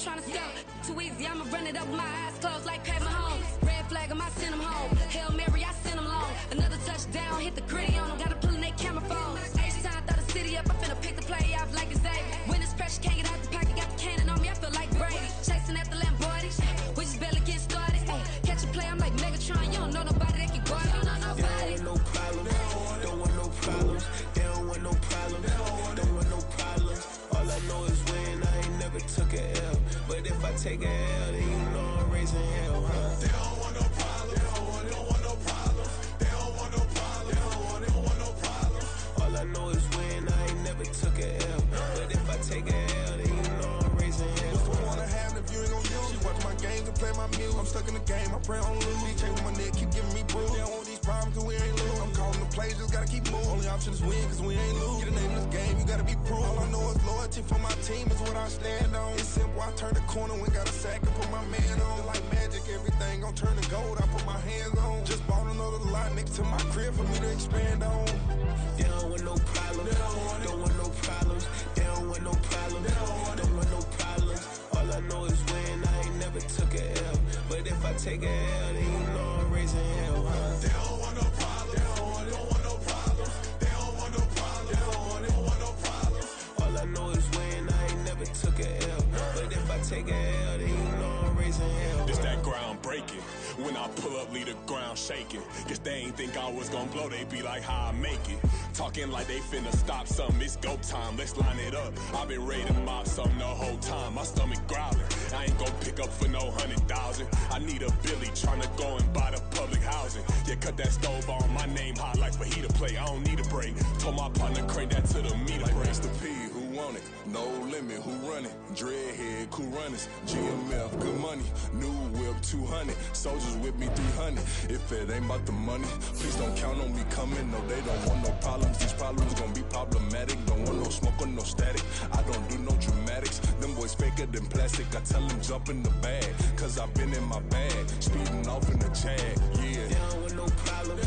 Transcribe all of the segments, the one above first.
tryna sell. Too easy, I'ma run it up with my eyes closed like Pat Mahomes. Red flag, I might send them home. Hail Mary, I send them long. Another touchdown, hit the gritty on them. Gotta pull in their camera phones. H-time, throw the city up. I'm finna pick the play off like it's Xavier. When this pressure can't get out the pocket, got the cannon on me. I feel like Brady. Chasing at the Lamborghini. We just barely get started. Ay, catch a play, I'm like Megatron. You don't know nobody that can guard it. You don't know nobody. They don't want no problems. Don't want no problems. They don't want no problems. Don't want no problems. All I know is win. I ain't never took a L. But if I take a L, then you know I'm raising hell, huh? They don't want no problems. They don't want no problems. They don't want no problems. They don't want no problems. All I know is win. I ain't never took a L. But if I take a L, then you know I'm raising hell. What's the point of having if you ain't gon' use? She watch my games and play my music. I'm stuck in the game. I pray on lose. DJ with my neck keep giving me bruise. They don't want these problems 'cause we ain't lose. I'm calling the plays, just gotta keep moving. Only option is win 'cause we ain't lose. Get a name in this game, you gotta be proof. All I know is loyalty for my team is what I stand on. It's simple, I turn the corner when got a sack and put my man on. Like magic, everything gon' turn to gold. I put my hands on. Just bought another lot next to my crib for me to expand on. They don't want no problems. Don't want no problems. They don't want no problems. Don't want no problems. All I know is win. I ain't never took a L. But if I take a L, then you know I'm raising hell, huh? They don't want no problems. They don't want no problems. They don't want no problems. They don't want no problems. All I know is win. I ain't never took a L. But if I take a L, then you know I'm raising hell. It's that ground breaking. When I pull up, leave the ground shaking. Guess they ain't think I was gonna blow, they be like, how I make it. Talking like they finna stop something, it's go time, let's line it up. I've been ready to mob something the whole time, my stomach growling. I ain't gon' pick up for no 100,000. I need a Billy tryna go and buy the public housing. Yeah, cut that stove on, my name hot like fajita play. I don't need a break. Told my partner crank that to the meter break. Race the P, who want it? No limit, who run it? Dreadhead, cool runners. GMF, good money. New whip, 200. Soldiers with me, 300. If it ain't about the money, please don't count on me coming. No, they don't want no problems. These problems gon' be problematic. Don't want no smoke or no static. I don't do no dramatics. Them boys faker than plastic. I tell them jump in the bag, 'cause I've been in my bag. Speeding off in the Jag, yeah. They don't want no problems.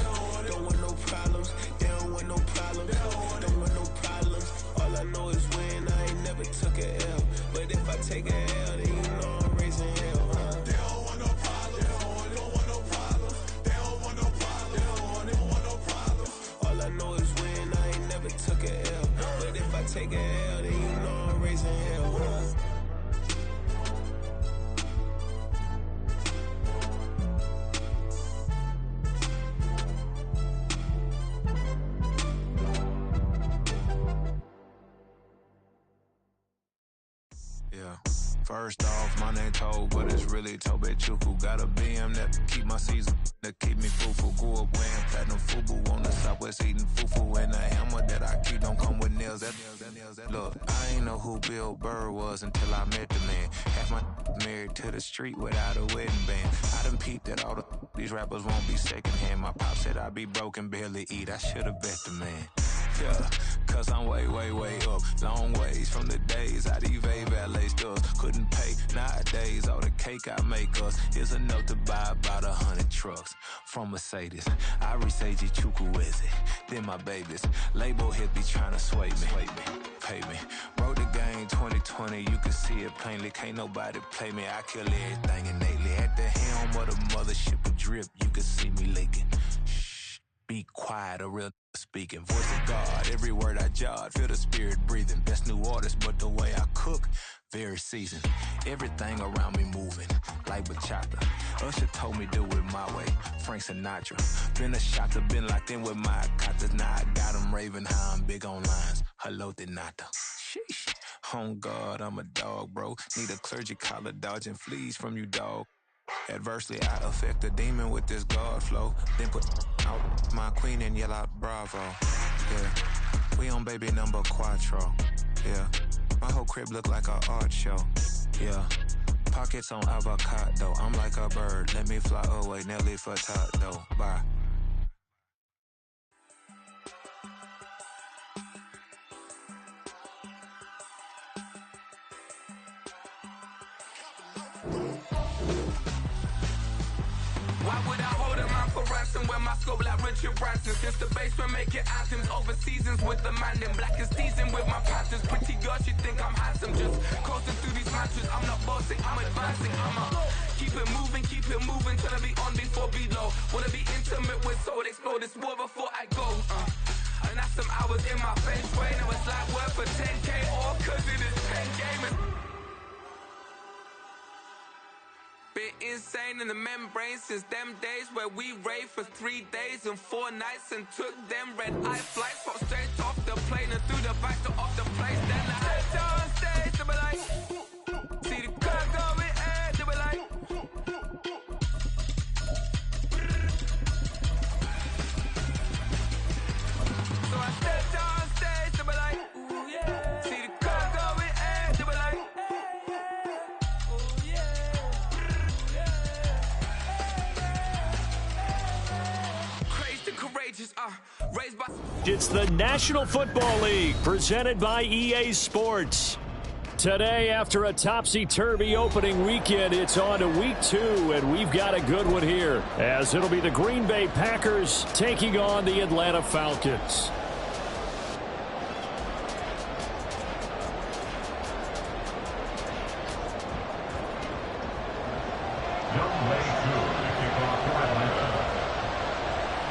Don't want no problems. They don't want no problems. Don't want no problems. All I know is win. I ain't never took a L. But if I take a L, then you know I'm raising hell, huh? They don't want no problems. They don't want no problems. They don't want no problems. They don't want no problems. All I know is win. I ain't never took a L. But if I take a L, then you know I'm raising hell, huh? First off, my name Toad, but it's really Tobe Chuku. Got a BM that keep my season, that keep me fufu. Grew up wearing platinum fubu on the southwest eating fufu. And the hammer that I keep don't come with nails. Look, I ain't know who Bill Burr was until I met the man. Half my married to the street without a wedding band. I done peeped that all these rappers won't be secondhand. My pop said I'd be broke and barely eat. I should've bet the man. Yeah, 'cause I'm way, way, way up. Long ways from the days I these valet stores couldn't pay. Nowadays, all the cake I make us is enough to buy about 100 trucks from Mercedes. I Seiji Chukwueze, then my babies. Label hit be trying to sway me. Pay me. Wrote the game 2020, you can see it plainly. Can't nobody play me. I kill everything innately. At the helm of the mothership of drip, you can see me leaking. Shh, be quiet, a real speaking. Voice of God, every word I jot, feel the spirit breathing. Best new artist, but the way I cook, very seasoned. Everything around me moving, like bachata. Usher told me do it my way, Frank Sinatra. Been a shotter, been locked in with my katas. Now I got them raving how I'm big on lines. Hello, Denata. Sheesh. On God, I'm a dog, bro. Need a clergy collar, dodging fleas from you, dog. Adversely, I affect a demon with this God flow. Then put out my queen and yell out bravo. Yeah, we on baby number quattro. Yeah, my whole crib look like a art show. Yeah, pockets on avocado. I'm like a bird, let me fly away. Nelly Furtado, bye. Why would I hold him out for ransom when my scope like Richard Branson? Since the basement making items over seasons with the man in black is seasoned with my patterns. Pretty girl, she think I'm handsome. Just coasting through these mantras. I'm not bossing, I'm advancing. I'ma keep it moving, tryna be on before below. Wanna be intimate with soul, explore this war before I go. And that's some hours in my face way. Now it's like work for 10K, all cause it is pen gaming. Been insane in the membrane since them days where we raved for 3 days and 4 nights and took them red-eye flights. Got straight off the plane and through the back door of the place. Then I head on stage, they were like, see the crowd going air, they were like. So I stepped on stage, they were like, ooh yeah. See the crowd going air, they were like, ooh yeah. It's the National Football League presented by EA Sports. Today, after a topsy-turvy opening weekend, it's on to week 2, and we've got a good one here, as it'll be the Green Bay Packers taking on the Atlanta Falcons.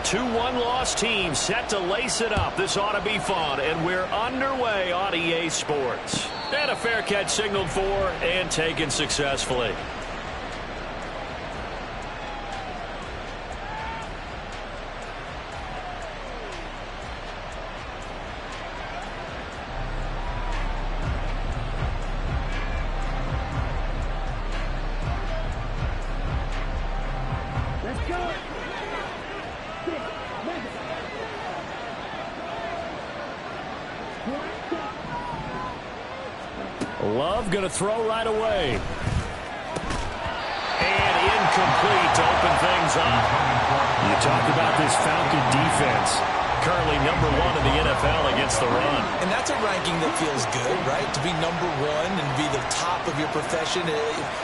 Two one-loss teams set to lace it up. This ought to be fun, and we're underway on EA Sports. And a fair catch signaled for and taken successfully. Love going to throw right away. And incomplete to open things up. You talk about this Falcon defense. Currently number 1 in the NFL against the run. And that's a ranking that feels good, right? To be number 1 and be the top of your profession.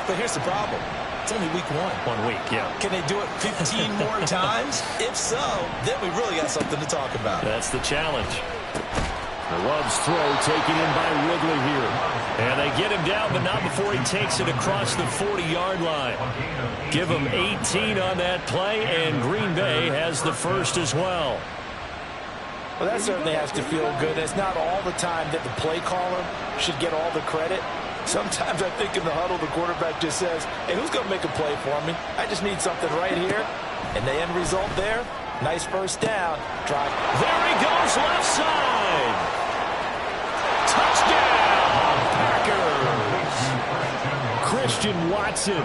But here's the problem. It's only week 1. 1 week, yeah. Can they do it 15 more times? If so, then we really got something to talk about. That's the challenge. The Love's throw taken in by Ridley here. And they get him down, but not before he takes it across the 40-yard line. Give him 18 on that play, and Green Bay has the first as well. Well, that certainly has to feel good. It's not all the time that the play caller should get all the credit. Sometimes I think in the huddle, the quarterback just says, hey, who's going to make a play for me? I just need something right here. And the end result there, nice first down. Drive. There he goes, left side. Touchdown, Packers. Christian Watson,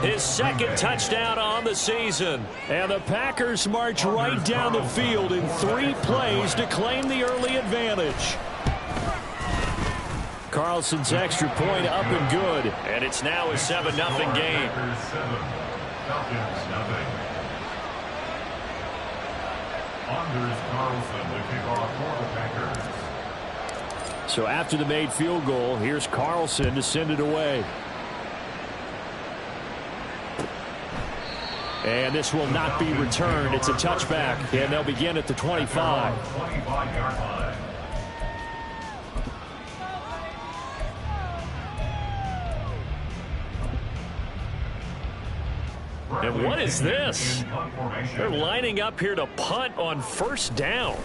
his second touchdown on the season. And the Packers march right down the field in 3 plays to claim the early advantage. Carlson's extra point up and good. And it's now a 7-0 game. Anders Carlson, the kickoff for the Packers. So after the made field goal, here's Carlson to send it away. And this will not be returned. It's a touchback, and they'll begin at the 25. 25-yard line. And what is this? They're lining up here to punt on first down.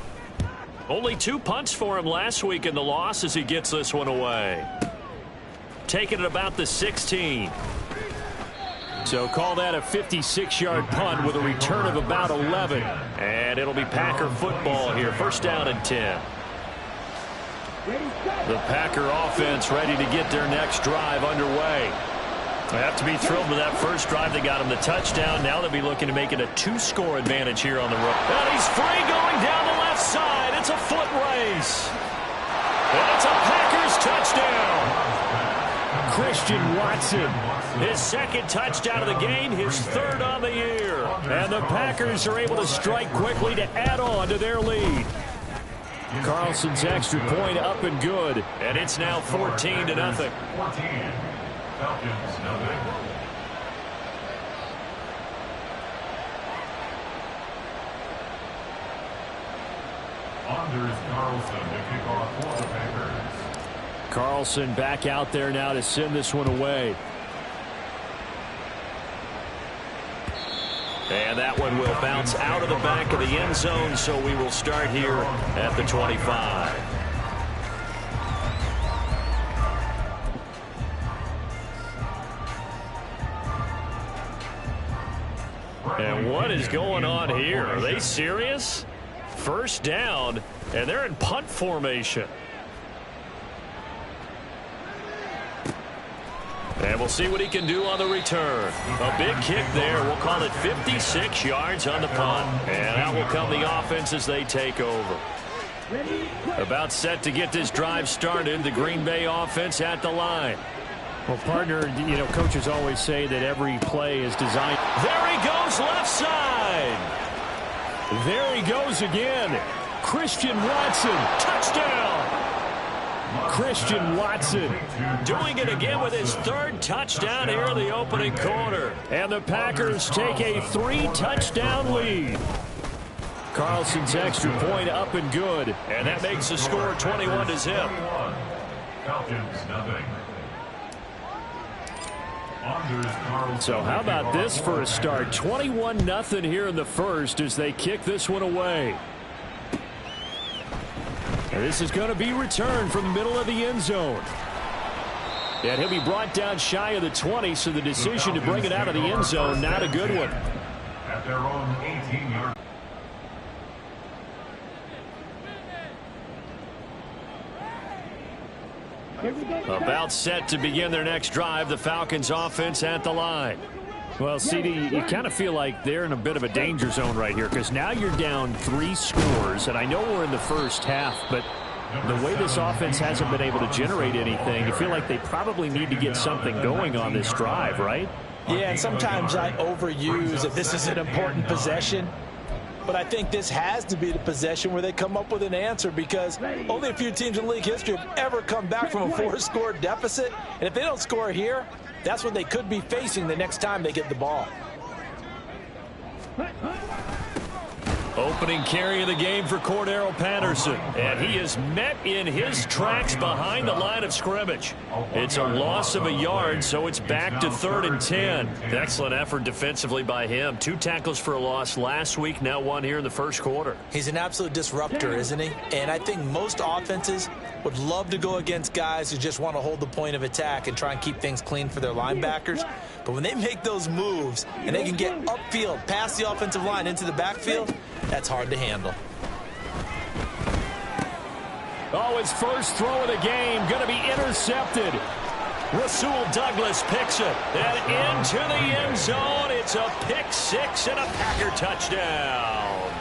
Only 2 punts for him last week in the loss as he gets this one away. Taking it about the 16. So call that a 56-yard punt with a return of about 11. And it'll be Packer football here. First down and 10. The Packer offense ready to get their next drive underway. They have to be thrilled with that first drive. They got him the touchdown. Now they'll be looking to make it a 2-score advantage here on the road. And he's free going down the left side. It's a foot race. And it's a Packers touchdown. Christian Watson, his second touchdown of the game, his 3rd on the year. And the Packers are able to strike quickly to add on to their lead. Carlson's extra point up and good. And it's now 14-0. 14. Falcons, nothing. Anders Carlson, the kickoff for the Packers. Carlson back out there now to send this one away. And that one will bounce out of the back of the end zone, so we will start here at the 25. And what is going on here? Are they serious? First down, and they're in punt formation. And we'll see what he can do on the return. A big kick there. We'll call it 56 yards on the punt. And out will come the offense as they take over. About set to get this drive started. The Green Bay offense at the line. Well, partner, you know, coaches always say that every play is designed. There he goes, left side. There he goes again. Christian Watson, touchdown. Christian Watson doing it again with his third touchdown here in the opening quarter. And the Packers take a 3-touchdown lead. Carlson's extra point up and good. And that makes the score 21-0. Falcons nothing. So how about this for a start? 21-0 here in the first as they kick this one away. And this is going to be returned from the middle of the end zone. And he'll be brought down shy of the 20, so the decision to bring it out of the end zone, not a good one. At their own 18-yard. About set to begin their next drive. The Falcons offense at the line. Well, CD, you kind of feel like they're in a bit of a danger zone right here because now you're down 3 scores, and I know we're in the first half, but the way this offense hasn't been able to generate anything, you feel like they probably need to get something going on this drive, right? Yeah, and sometimes I overuse that this is an important possession. But I think this has to be the possession where they come up with an answer because only a few teams in league history have ever come back from a 4-score deficit. And if they don't score here, that's what they could be facing the next time they get the ball. Opening carry of the game for Cordero Patterson. And he is met in his tracks behind the line of scrimmage. It's a loss of a yard, so it's back to 3rd and 10. Excellent effort defensively by him. 2 tackles for a loss last week, now 1 here in the first quarter. He's an absolute disruptor, isn't he? And I think most offenses would love to go against guys who just want to hold the point of attack and try and keep things clean for their linebackers. But when they make those moves and they can get upfield past the offensive line into the backfield, that's hard to handle. Oh, his first throw of the game going to be intercepted. Rasul Douglas picks it. And into the end zone. It's a pick 6 and a Packer touchdown.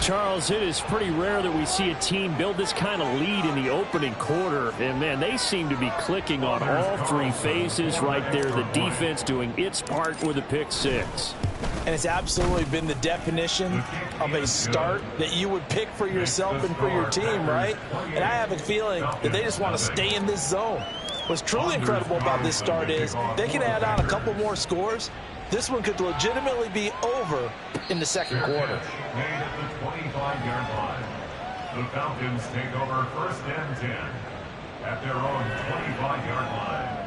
Charles, it is pretty rare that we see a team build this kind of lead in the opening quarter. And, man, they seem to be clicking on all 3 phases right there. The defense doing its part with a pick 6. And it's absolutely been the definition of a start that you would pick for yourself and for your team, right? And I have a feeling that they just want to stay in this zone. What's truly incredible about this start is they can add on a couple more scores. This one could legitimately be over in the second quarter. Made at the 25-yard line. The Falcons take over 1st and 10 at their own 25-yard line.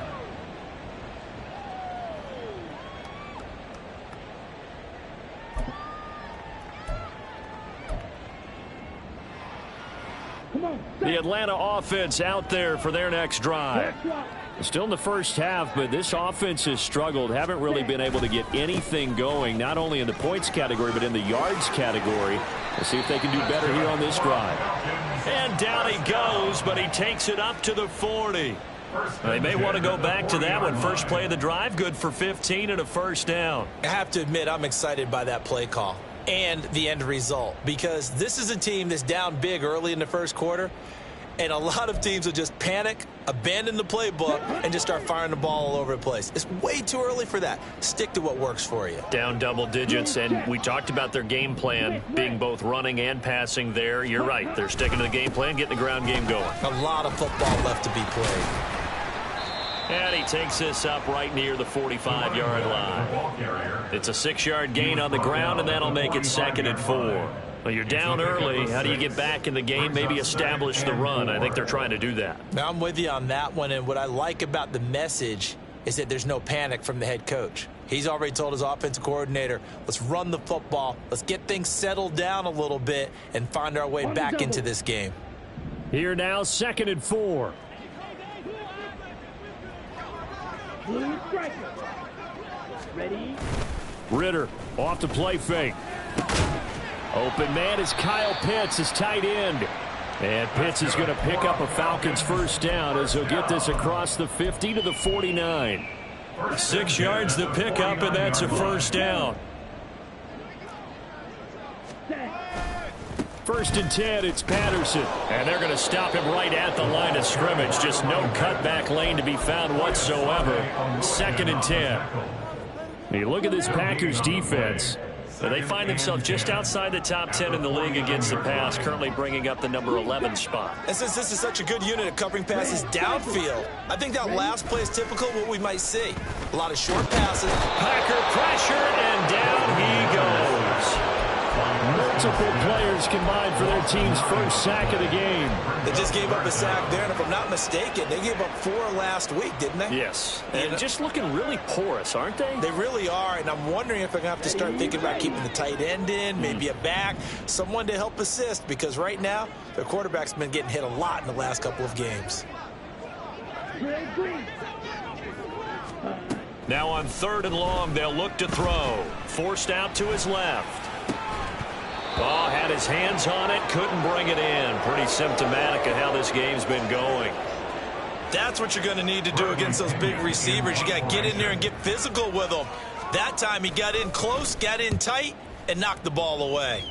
The Atlanta offense out there for their next drive. Still in the first half, but this offense has struggled. Haven't really been able to get anything going, not only in the points category, but in the yards category. We'll see if they can do better here on this drive. And down he goes, but he takes it up to the 40. They may want to go back to that one. First play of the drive, good for 15 and a first down. I have to admit, I'm excited by that play call and the end result because this is a team that's down big early in the first quarter, and a lot of teams will just panic, abandon the playbook, and just start firing the ball all over the place. It's way too early for that. Stick to what works for you. Down double digits, and we talked about their game plan being both running and passing there. You're right. They're sticking to the game plan, getting the ground game going. A lot of football left to be played. And he takes this up right near the 45-yard line. It's a 6-yard gain on the ground, and that'll make it 2nd and 4. Well, you're down early. How do you get back in the game, maybe establish the run? I think they're trying to do that. Now, I'm with you on that one, and what I like about the message is that there's no panic from the head coach. He's already told his offensive coordinator, let's run the football, let's get things settled down a little bit and find our way back into this game. Here now, 2nd and 4. Ready? Ritter off the play fake. Open man is Kyle Pitts, his tight end. And Pitts is going to pick up a Falcons first down as he'll get this across the 50 to the 49. 6 yards to pick up, and that's a first down. 1st and 10, it's Patterson. And they're going to stop him right at the line of scrimmage. Just no cutback lane to be found whatsoever. 2nd and 10. You look at this Packers defense. They find themselves just outside the top 10 in the league against the pass, currently bringing up the number 11 spot. And since this is such a good unit at covering passes downfield, I think that last play is typical of what we might see. A lot of short passes. Packer pressure, and down he goes. Multiple players combined for their team's first sack of the game. They just gave up a sack there, and if I'm not mistaken, they gave up 4 last week, didn't they? Yes. And just looking really porous, aren't they? They really are, and I'm wondering if they're going to have to start thinking about keeping the tight end in, maybe a back, someone to help assist, because right now, their quarterback's been getting hit a lot in the last couple of games. Now on 3rd and long, they'll look to throw. Forced out to his left. Oh, had his hands on it, couldn't bring it in. Pretty symptomatic of how this game's been going. That's what you're going to need to do against those big receivers. You got to get in there and get physical with them. That time he got in close, got in tight, and knocked the ball away.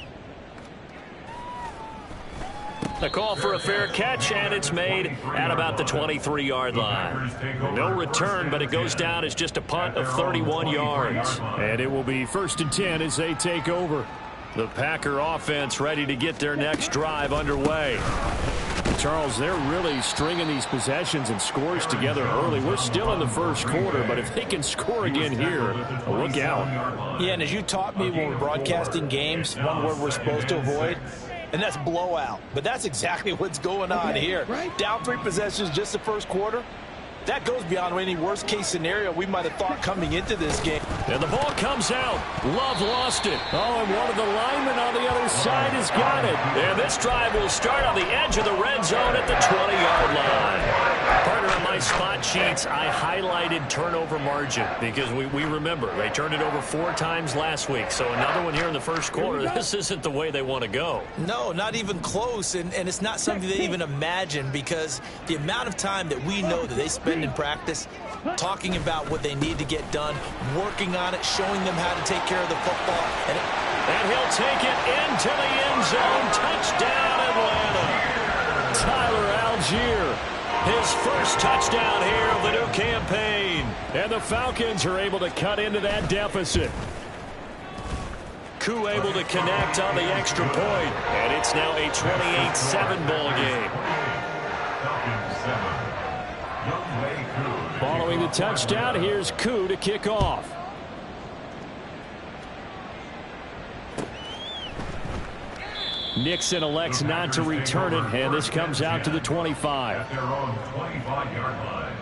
The call for a fair catch, and it's made at about the 23-yard line. No return, but it goes down as just a punt of 31 yards. And it will be 1st and 10 as they take over. The Packer offense ready to get their next drive underway. Charles, they're really stringing these possessions and scores together early. We're still in the first quarter, but if they can score again here, look out. Yeah, and as you taught me when we're broadcasting games, one word we're supposed to avoid, and that's blowout. But that's exactly what's going on here. Down 3 possessions just the first quarter. That goes beyond any worst-case scenario we might have thought coming into this game. And the ball comes out. Love lost it. Oh, and one of the linemen on the other side has got it. And this drive will start on the edge of the red zone at the 20-yard line. Partner, on my spot sheets, I highlighted turnover margin because we remember they turned it over 4 times last week. So another one here in the first quarter. This isn't the way they want to go. No, not even close. And it's not something they even imagine because the amount of time that we know that they spend in practice, talking about what they need to get done, working on it, showing them how to take care of the football. And he'll take it into the end zone. Touchdown, Atlanta. Tyler Algier, his first touchdown here of the new campaign. And the Falcons are able to cut into that deficit. Koo able to connect on the extra point. And it's now a 28-7 ball game. Following the touchdown, here's Koo to kick off. Nixon elects not to return it, and this comes out to the 25. At their own 25-yard line.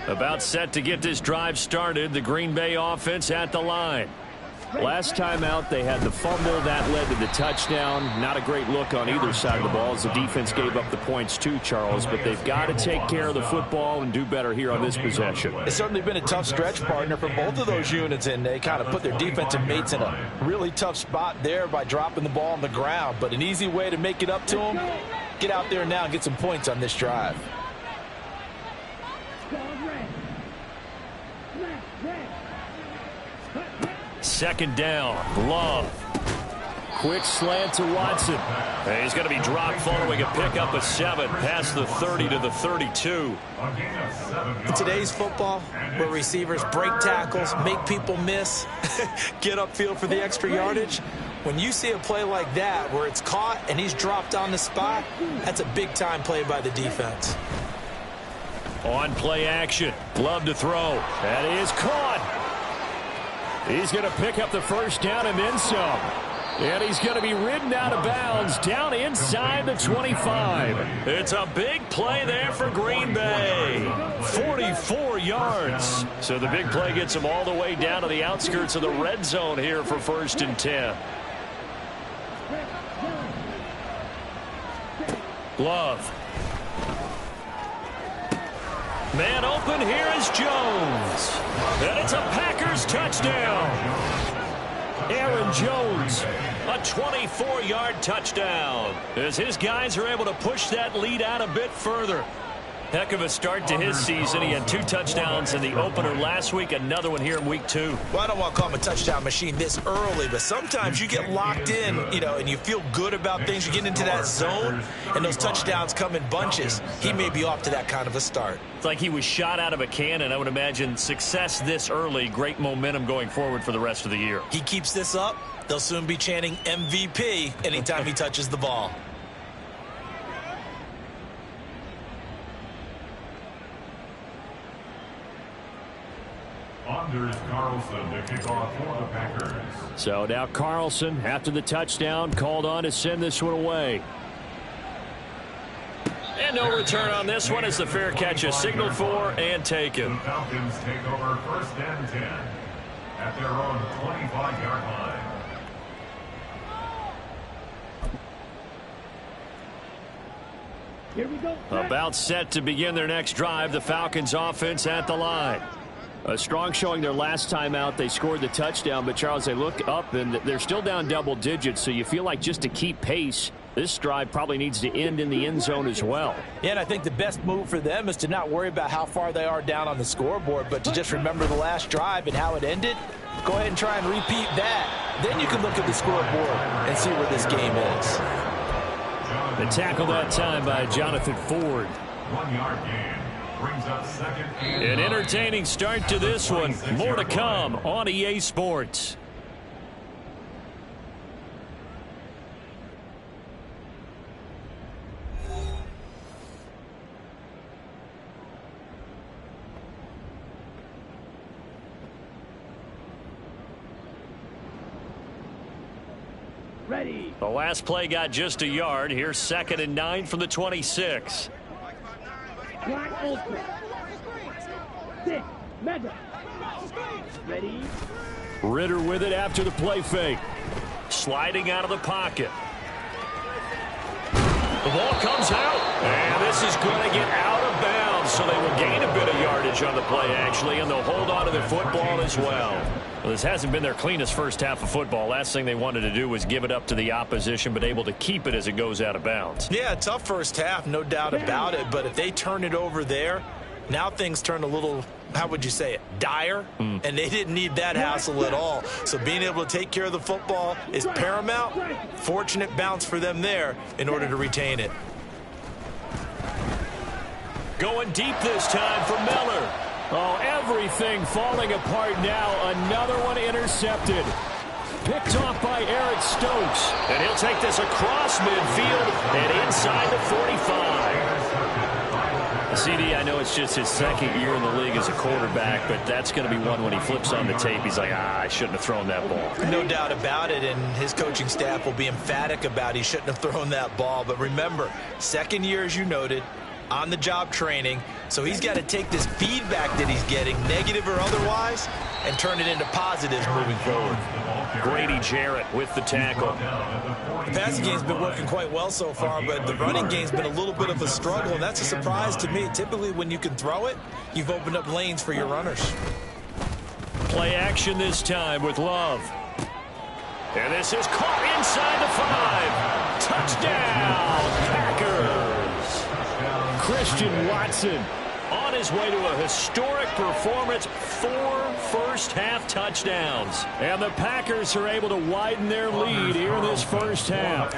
About set to get this drive started. The Green Bay offense at the line. Last time out, they had the fumble that led to the touchdown. Not a great look on either side of the ball as the defense gave up the points too, Charles. But they've got to take care of the football and do better here on this possession. It's certainly been a tough stretch, partner, for both of those units, and they kind of put their defensive mates in a really tough spot there by dropping the ball on the ground. But an easy way to make it up to them, get out there now and get some points on this drive. Second down. Love. Quick slant to Watson. And he's going to be dropped following a pickup of 7 past the 30 to the 32. In today's football, where receivers break tackles, make people miss, get upfield for the extra yardage, When you see a play like that where it's caught and he's dropped on the spot, that's a big-time play by the defense. On play action. Love to throw. That is caught. He's going to pick up the first down and then some. And he's going to be ridden out of bounds down inside the 25. It's a big play there for Green Bay. 44 yards. So the big play gets him all the way down to the outskirts of the red zone here for 1st and 10. Love. Man open, here is Jones. And it's a Packers touchdown. Aaron Jones, a 24-yard touchdown, as his guys are able to push that lead out a bit further. Heck of a start to his season. He had 2 touchdowns in the opener last week, another one here in week 2. Well, I don't want to call him a touchdown machine this early, but sometimes you get locked in, and you feel good about things. You get into that zone, and those touchdowns come in bunches. He may be off to that kind of a start. It's like he was shot out of a cannon. I would imagine success this early, great momentum going forward for the rest of the year. He keeps this up, they'll soon be chanting MVP anytime he touches the ball. Anders Carlson to kick off for the Packers. So now Carlson, after the touchdown, called on to send this one away. And no return on this one as the fair catch is signaled for and taken. The Falcons take over 1st and 10 at their own 25-yard line. Here we go. About set to begin their next drive, the Falcons offense at the line. A strong showing their last time out. They scored the touchdown, but Charles, they look up and they're still down double digits, so you feel like just to keep pace, this drive probably needs to end in the end zone as well. Yeah, and I think the best move for them is to not worry about how far they are down on the scoreboard, but to just remember the last drive and how it ended. Go ahead and try and repeat that. Then you can look at the scoreboard and see where this game is. The tackle that time by Jonathan Ford. 1-yard gain. Brings up 2nd and An entertaining start to this one. More to come on EA Sports. Ready. The last play got just a yard. Here's 2nd and 9 from the 26. Black Ultra. 6. Madden. Ready. Ritter with it after the play fake. Sliding out of the pocket. The ball comes out, and this is going to get out of bounds, so they will gain a bit of yardage on the play, actually, and they'll hold on to the football as well. Well, this hasn't been their cleanest first half of football. Last thing they wanted to do was give it up to the opposition, but able to keep it as it goes out of bounds. Yeah, tough first half, no doubt about it, but if they turn it over there, now things turn a little, how would you say it, dire, and they didn't need that hassle at all. So being able to take care of the football is paramount. Fortunate bounce for them there in order to retain it. Going deep this time for Miller. Oh, everything falling apart now. Another one intercepted. Picked off by Eric Stokes. And he'll take this across midfield and inside the 45. CD, I know it's just his 2nd year in the league as a quarterback, but that's going to be one when he flips on the tape. He's like, I shouldn't have thrown that ball. No doubt about it, and his coaching staff will be emphatic about he shouldn't have thrown that ball. But remember, 2nd year, as you noted, on-the-job training, so he's got to take this feedback that he's getting, negative or otherwise, and turn it into positives moving forward. Grady Jarrett with the tackle. The passing game's been working quite well so far, but the running game's been a little bit of a struggle, and that's a surprise to me. Typically, when you can throw it, you've opened up lanes for your runners. Play action this time with Love. And this is caught inside the 5. Touchdown, Packers. Christian Watson on his way to a historic performance, 4 first-half touchdowns. And the Packers are able to widen their lead here in this first half.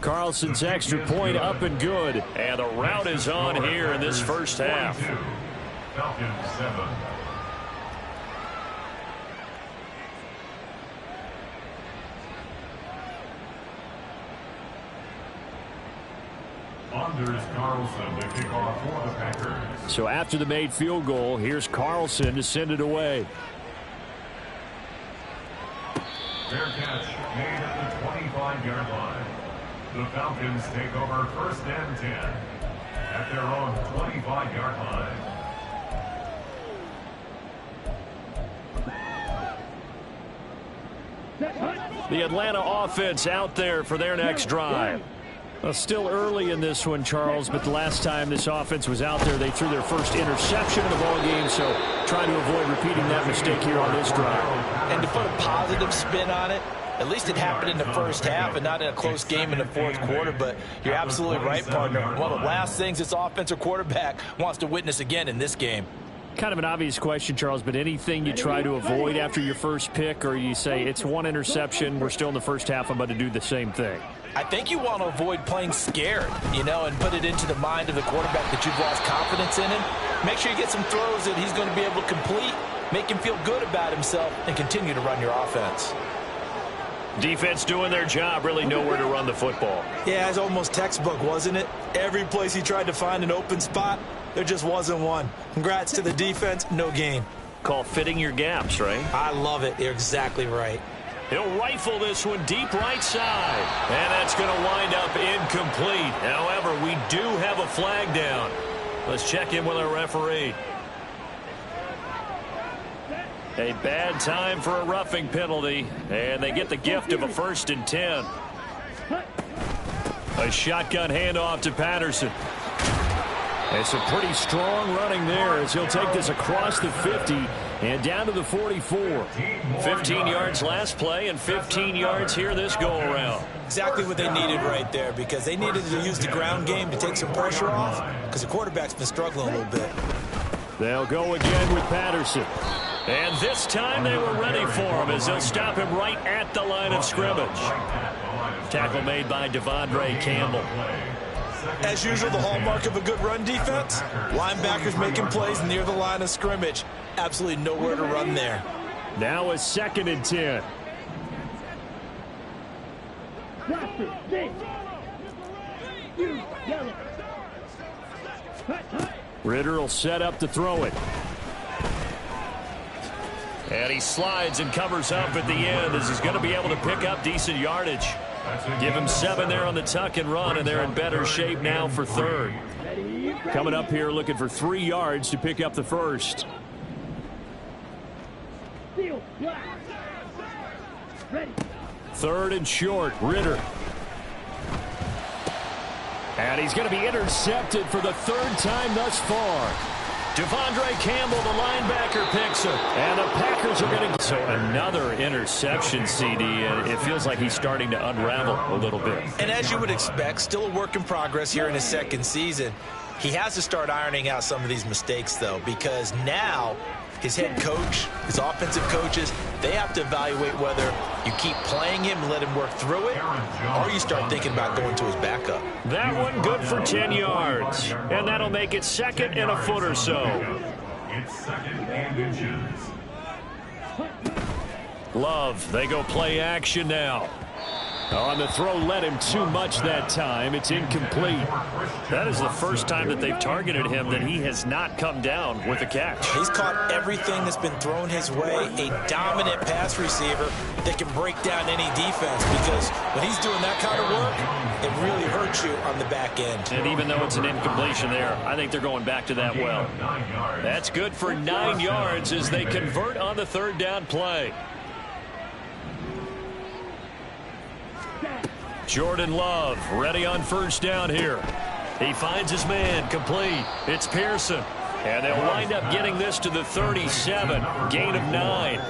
Carlson's extra point up and good. And the route is on here in this first half. Falcons 7. Anders Carlson to kick off for the Packers. So after the made field goal, here's Carlson to send it away. Fair catch made at the 25-yard line. The Falcons take over 1st and 10 at their own 25-yard line. The Atlanta offense out there for their next drive. Well, still early in this one, Charles, but the last time this offense was out there, they threw their first interception of the ball game, so trying to avoid repeating that mistake here on this drive. And to put a positive spin on it, at least it happened in the first half and not in a close game in the fourth quarter, but you're absolutely right, partner. One of the last things this offensive quarterback wants to witness again in this game. Kind of an obvious question, Charles, but anything you try to avoid after your first pick, or you say it's one interception, we're still in the first half, I'm about to do the same thing? I think you want to avoid playing scared, you know, and put it into the mind of the quarterback that you've lost confidence in him. Make sure you get some throws that he's going to be able to complete, make him feel good about himself, and continue to run your offense. Defense doing their job, really nowhere to run the football. Yeah, it's almost textbook, wasn't it? Every place he tried to find an open spot, there just wasn't one. Congrats to the defense, no gain. Call fitting your gaps, right? I love it. You're exactly right. He'll rifle this one deep right side. And that's going to wind up incomplete. However, we do have a flag down. Let's check in with our referee. A bad time for a roughing penalty. And they get the gift of a 1st and 10. A shotgun handoff to Patterson. It's a pretty strong running there as he'll take this across the 50 and down to the 44. 15 yards last play and 15 yards here this go-around. Exactly what they needed right there, because they needed to use the ground game to take some pressure off, because the quarterback's been struggling a little bit. They'll go again with Patterson. And this time they were ready for him as they'll stop him right at the line of scrimmage. Tackle made by Devondre Campbell. As usual, the hallmark of a good run defense, linebackers making plays near the line of scrimmage. Absolutely nowhere to run there. Now a 2nd and 10. Ritter will set up to throw it. And he slides and covers up at the end as he's going to be able to pick up decent yardage. Give him 7 there on the tuck and run, and they're in better shape now for 3rd. Coming up here looking for 3 yards to pick up the 1st. 3rd and short, Ritter. And he's going to be intercepted for the 3rd time thus far. Devondre Campbell, the linebacker, picks him. And the Packers are going to... So another interception, CD, and it feels like he's starting to unravel a little bit. And as you would expect, still a work in progress here in his 2nd season. He has to start ironing out some of these mistakes, though, because now his head coach, his offensive coaches, they have to evaluate whether you keep playing him and let him work through it, or you start thinking about going to his backup. That one good for 10 yards. And that'll make it 2nd and a foot or so. It's 2nd and inches. Love, they go play action now. On the throw, led him too much that time. It's incomplete. That is the first time that they've targeted him that he has not come down with a catch. He's caught everything that's been thrown his way. A dominant pass receiver that can break down any defense, because when he's doing that kind of work, it really hurts you on the back end. And even though it's an incompletion there, I think they're going back to that well. That's good for 9 yards as they convert on the 3rd down play. Jordan Love ready on 1st down here. He finds his man, complete. It's Pearson. And they'll wind up getting this to the 37, gain of 9.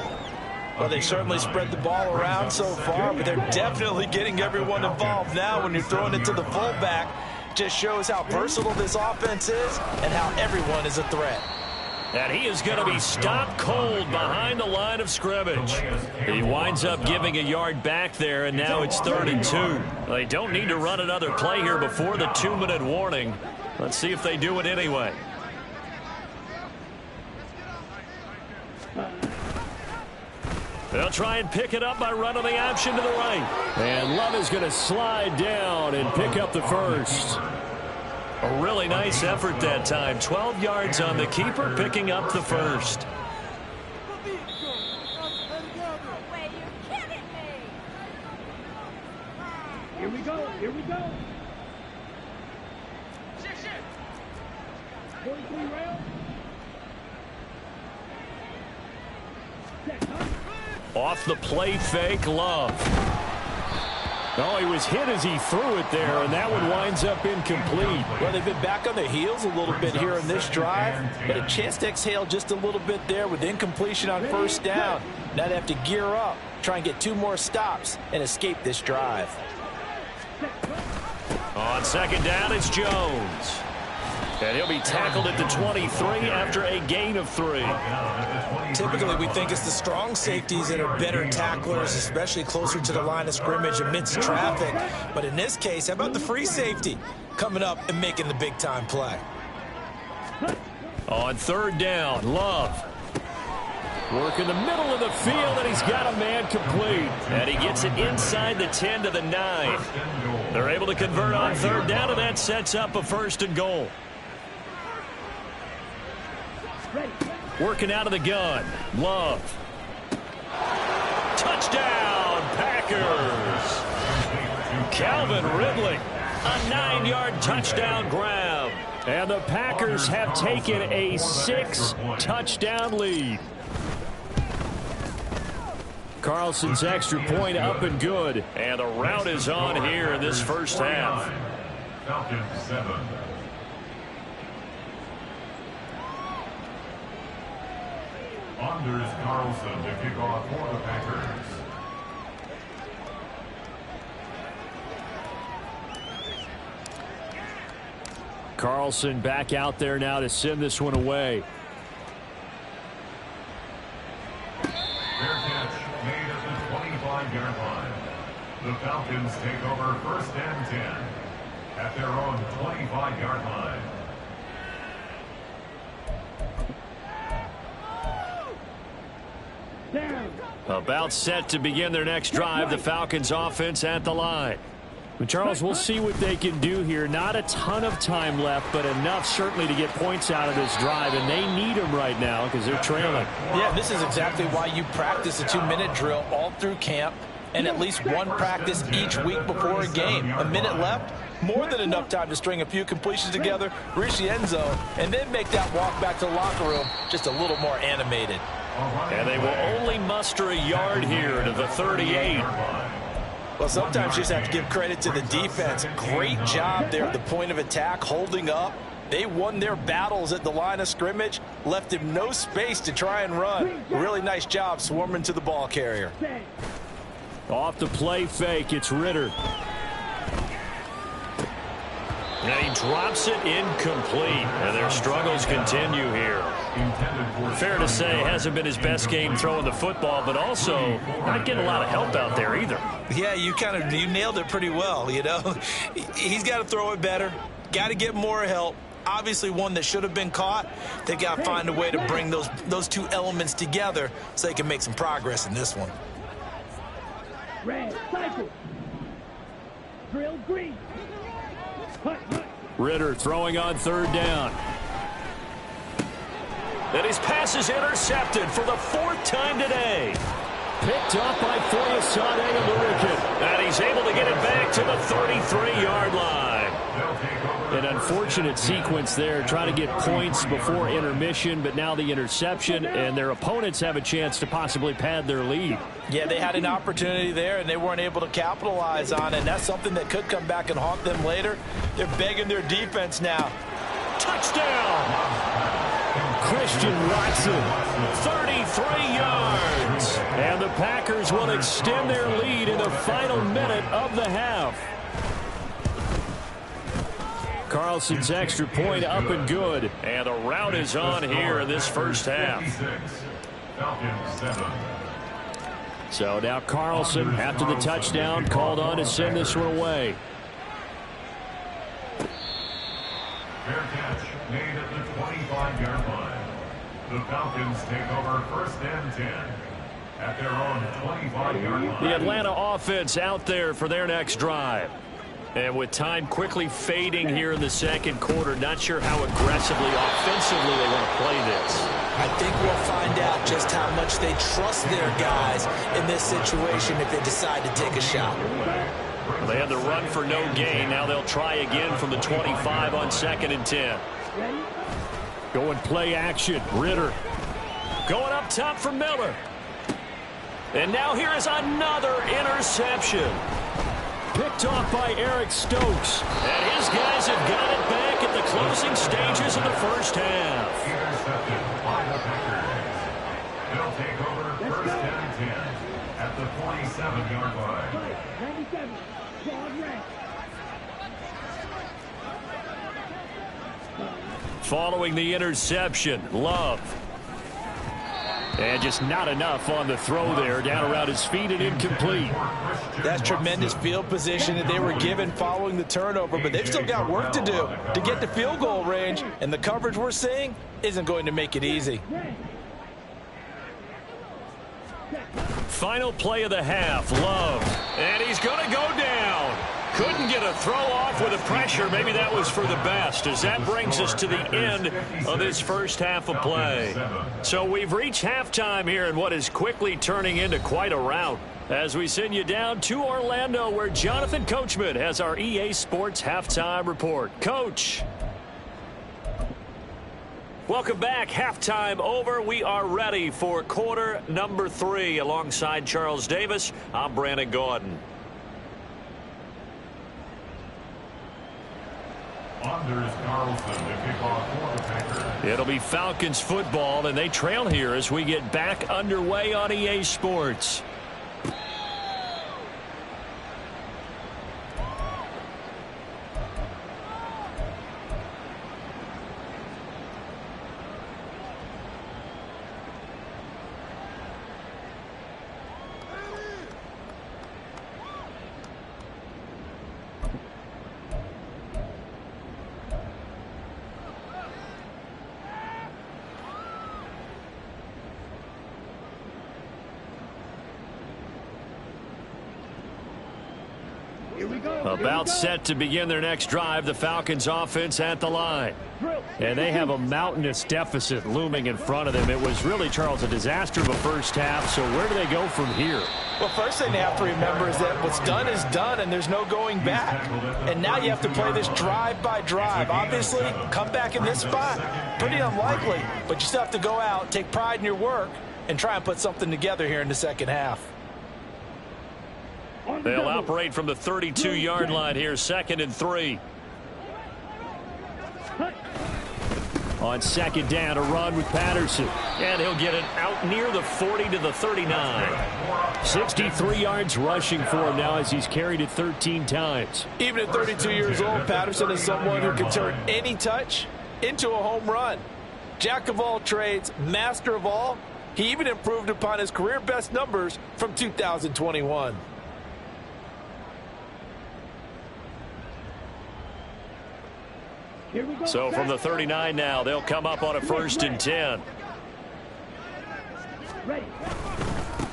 Well, they certainly spread the ball around so far, but they're definitely getting everyone involved now when you're throwing it to the fullback. Just shows how versatile this offense is and how everyone is a threat. And he is going to be stopped cold behind the line of scrimmage. He winds up giving a yard back there, and now it's 3rd and 2. They don't need to run another play here before the 2-minute warning. Let's see if they do it anyway. They'll try and pick it up by running the option to the right. And Love is going to slide down and pick up the 1st. A really nice effort that time. 12 yards on the keeper, picking up the first. Here we go. Here we go. 43 rounds. Off the play fake, Love. Oh, he was hit as he threw it there, and that one winds up incomplete. Well, they've been back on their heels a little bit here in this drive, but a chance to exhale just a little bit there with incompletion on first down. Now they have to gear up, try and get 2 more stops, and escape this drive. On second down, it's Jones. And he'll be tackled at the 23 after a gain of 3. Typically, we think it's the strong safeties that are better tacklers, especially closer to the line of scrimmage amidst traffic. But in this case, how about the free safety coming up and making the big-time play? On third down, Love. Work in the middle of the field, and he's got a man complete. And he gets it inside the 10 to the 9. They're able to convert on third down, and that sets up a 1st and goal. Working out of the gun, Love. Touchdown, Packers. Calvin Ridley, a 9-yard touchdown grab. And the Packers have taken a 6-touchdown lead. Carlson's extra point up and good. And the route is on here in this first half. Falcons 7. Anders Carlson to kick off for the Packers. Carlson back out there now to send this one away. Fair catch made at the 25-yard line. The Falcons take over 1st and 10 at their own 25-yard line. About set to begin their next drive, the Falcons offense at the line. Well, Charles, we'll see what they can do here. Not a ton of time left, but enough certainly to get points out of this drive, and they need them right now because they're trailing. Yeah, this is exactly why you practice a 2-minute drill all through camp and at least one practice each week before a game. A minute left, more than enough time to string a few completions together, reach the end zone, and then make that walk back to the locker room just a little more animated. And they will only muster a yard here to the 38. Well, sometimes you just have to give credit to the defense. Great job there at the point of attack, holding up. They won their battles at the line of scrimmage, left him no space to try and run. Really nice job swarming to the ball carrier. Off the play fake, it's Ritter. And he drops it incomplete. And their struggles continue here. Fair to say, hasn't been his best game throwing the football, but also not getting a lot of help out there either. Yeah, you nailed it pretty well, you know. He's got to throw it better, got to get more help. Obviously one that should have been caught. They got to find a way to bring those two elements together so they can make some progress in this one. Red, cycle. Drill green. Ritter throwing on third down. And his pass is intercepted for the 4th time today. Picked up by Foyesade and Lurikin. And he's able to get it back to the 33-yard line. An unfortunate sequence there, trying to get points before intermission, but now the interception, and their opponents have a chance to possibly pad their lead. Yeah, they had an opportunity there, and they weren't able to capitalize on it, and that's something that could come back and haunt them later. They're begging their defense now. Touchdown! Christian Watson, 33 yards. And the Packers will extend their lead in the final minute of the half. Carlson's extra point up and good. And the route is on here in this first half. So now Carlson, after the touchdown, called on to send this one away. Fair catch made at the 25-yard line. The Falcons take over 1st and 10 at their own 25-yard line. The Atlanta offense out there for their next drive. And with time quickly fading here in the second quarter, not sure how aggressively, offensively they want to play this. I think we'll find out just how much they trust their guys in this situation if they decide to take a shot. They had the run for no gain. Now they'll try again from the 25 on 2nd and 10. Going play action. Ritter. Going up top for Miller. And now here is another interception. Picked off by Eric Stokes. And his guys have got it back at the closing stages of the first half. Intercepted by the Packers. They'll take over first and 10 at the 47-yard line. 97. Broad rank. Following the interception, Love. And just not enough on the throw there. Down around his feet and incomplete. That's tremendous field position that they were given following the turnover, but they've still got work to do to get to field goal range, and the coverage we're seeing isn't going to make it easy. Final play of the half, Love. And he's going to go down. Couldn't get a throw off with the pressure. Maybe that was for the best, as that brings us to the end of this first half of play. So we've reached halftime here in what is quickly turning into quite a rout, as we send you down to Orlando, where Jonathan Coachman has our EA Sports halftime report. Coach. Welcome back. Halftime over. We are ready for quarter number 3. Alongside Charles Davis, I'm Brandon Gordon. Anders Carlson to kick off for the Packers. It'll be Falcons football, and they trail here as we get back underway on EA Sports. About set to begin their next drive, the Falcons offense at the line. And they have a mountainous deficit looming in front of them. It was really, Charles, a disaster of a first half, so where do they go from here? Well, first thing they have to remember is that what's done is done, and there's no going back. And now you have to play this drive by drive. Obviously, come back in this spot, pretty unlikely, but you still have to go out, take pride in your work, and try and put something together here in the second half. They'll operate from the 32-yard line here, 2nd and 3. On 2nd down, a run with Patterson. And he'll get it out near the 40 to the 39. 63 yards rushing for him now as he's carried it 13 times. Even at 32 years old, Patterson is someone who can turn any touch into a home run. Jack of all trades, master of all. He even improved upon his career best numbers from 2021. So from the 39 now, they'll come up on a 1st and 10.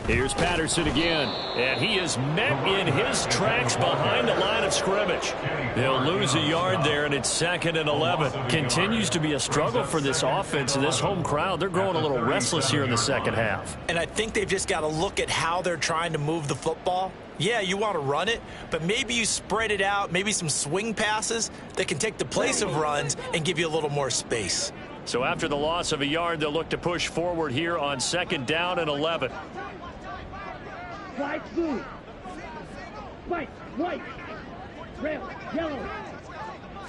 Here's Patterson again. And he is met in his tracks behind the line of scrimmage. They'll lose a yard there, and it's 2nd and 11. Continues to be a struggle for this offense and this home crowd. They're growing a little restless here in the second half. And I think they've just got to look at how they're trying to move the football. Yeah, you want to run it, but maybe you spread it out, maybe some swing passes that can take the place of runs and give you a little more space. So after the loss of a yard, they'll look to push forward here on 2nd down and 11. White, blue. White, white. Red, yellow.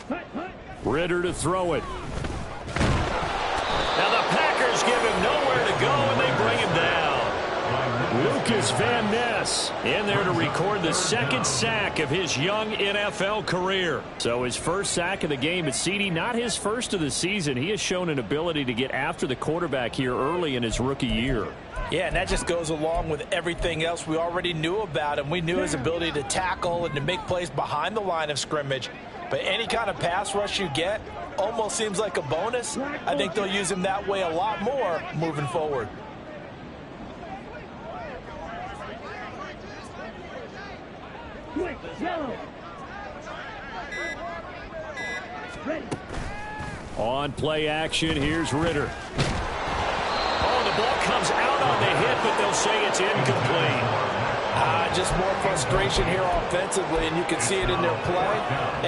Hut, hut. Ritter to throw it. Now the Packers give him nowhere to go, and they bring him down. Lucas Van Ness in there to record the 2nd sack of his young NFL career. So his first sack of the game at CD, not his first of the season. He has shown an ability to get after the quarterback here early in his rookie year. Yeah, and that just goes along with everything else we already knew about him. We knew his ability to tackle and to make plays behind the line of scrimmage. But any kind of pass rush you get almost seems like a bonus. I think they'll use him that way a lot more moving forward. On play action, here's Ritter. Oh, the ball comes out on the hit, but they'll say it's incomplete. Just more frustration here offensively, and you can see it in their play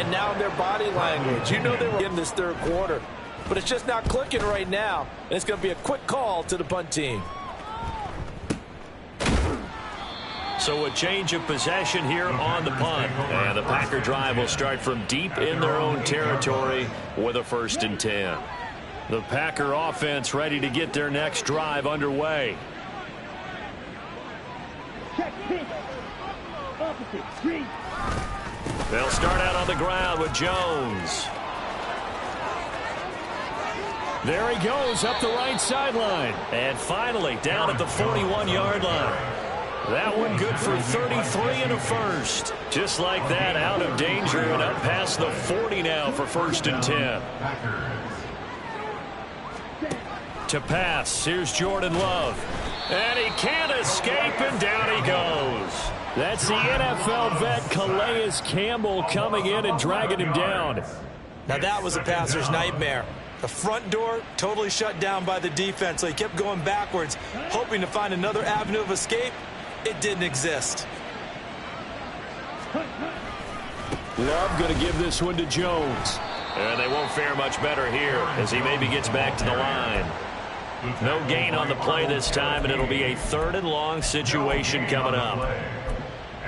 and now in their body language. You know they were in this third quarter, but it's just not clicking right now, and it's going to be a quick call to the punt team. So a change of possession here on the punt. And the Packer drive will start from deep in their own territory with a 1st and 10. The Packer offense ready to get their next drive underway. They'll start out on the ground with Jones. There he goes up the right sideline. And finally down at the 41-yard line. That one good for 33 and a 1st. Just like that, out of danger and up past the 40 now for 1st and 10. To pass, here's Jordan Love. And he can't escape, and down he goes. That's the NFL vet Calais Campbell coming in and dragging him down. Now that was a passer's nightmare. The front door totally shut down by the defense, so he kept going backwards, hoping to find another avenue of escape. It didn't exist. Love going to give this one to Jones. And they won't fare much better here as he maybe gets back to the line. No gain on the play this time, and it'll be a 3rd and long situation coming up.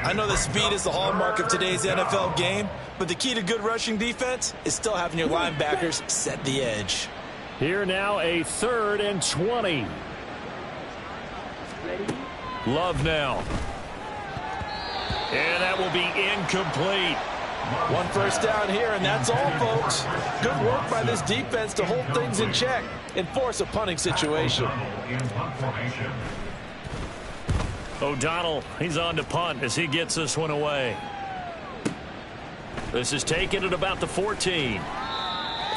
I know that speed is the hallmark of today's NFL game, but the key to good rushing defense is still having your linebackers set the edge. Here now, a 3rd and 20. Love now. And that will be incomplete. 1 first down here, and that's all, folks. Good work by this defense to hold things in check and force a punting situation. O'Donnell, he's on to punt as he gets this one away. This is taken at about the 14.